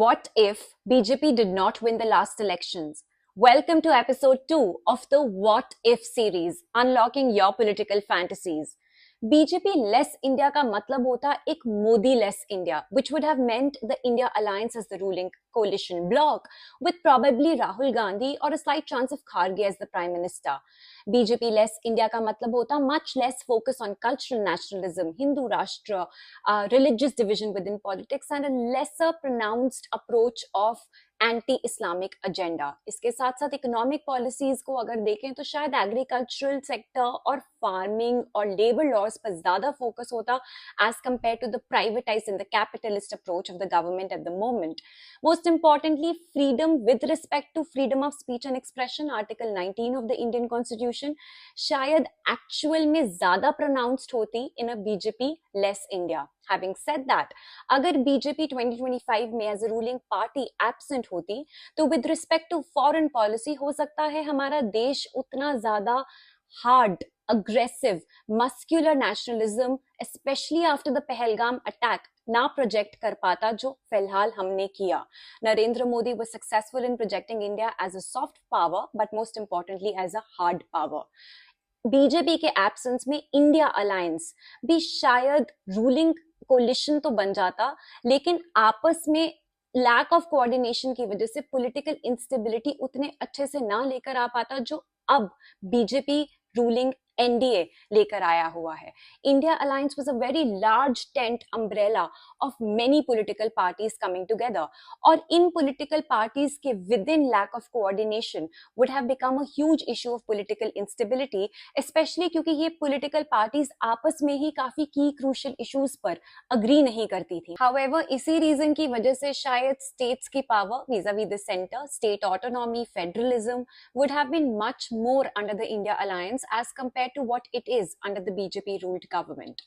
What if BJP did not win the last elections? Welcome to episode 2 of the What If series, Unlocking Your Political Fantasies. BJP less India का मतलब होता एक Modi less India, which would have meant the India alliance as the ruling coalition bloc, with probably Rahul Gandhi or a slight chance of Kharge as the prime minister. BJP less India का मतलब होता much less focus on cultural nationalism, Hindu Rashtra, religious division within politics, and a lesser pronounced approach of anti Islamic agenda. इसके साथ साथ economic policies को अगर देखें तो शायद एग्रीकल्चरल सेक्टर और फार्मिंग और लेबर लॉज पर ज्यादा फोकस होता as compare to the privatise in the capitalist approach of the government at the moment. Most importantly, freedom with respect to freedom of speech and expression, article 19 of the Indian constitution, शायद actual में ज्यादा pronounced होती in a BJP less India. Having said that, अगर BJP 2025 में as a ruling party absent होती तो with respect to foreign policy हो सकता है हमारा देश उतना ज्यादा hard, aggressive, muscular nationalism, specially after the Pahalgam attack, ना प्रोजेक्ट कर पाता जो फिलहाल हमने किया. Narendra Modi was successful in projecting India as a soft power, but most importantly as a hard power. BJP के एब्सेंस में इंडिया अलायंस भी शायद रूलिंग कोलिशन तो बन जाता, लेकिन आपस में लैक ऑफ कोऑर्डिनेशन की वजह से पॉलिटिकल इंस्टेबिलिटी उतने अच्छे से ना लेकर आ पाता जो अब बीजेपी रूलिंग एनडीए लेकर आया हुआ है. India alliance was a very large tent umbrella of many political parties coming together, और इन पॉलिटिकल पार्टीज के within lack of coordination would have become a huge issue of political instability, specially क्योंकि ये political parties आपस में ही काफी की crucial issues पर अग्री नहीं करती थी. हाउएवर, इसी रीजन की वजह से शायद स्टेट्स की power vis-a-vis the centre, state autonomy, federalism would have been much more under the India alliance as compared to what it is under the BJP ruled government.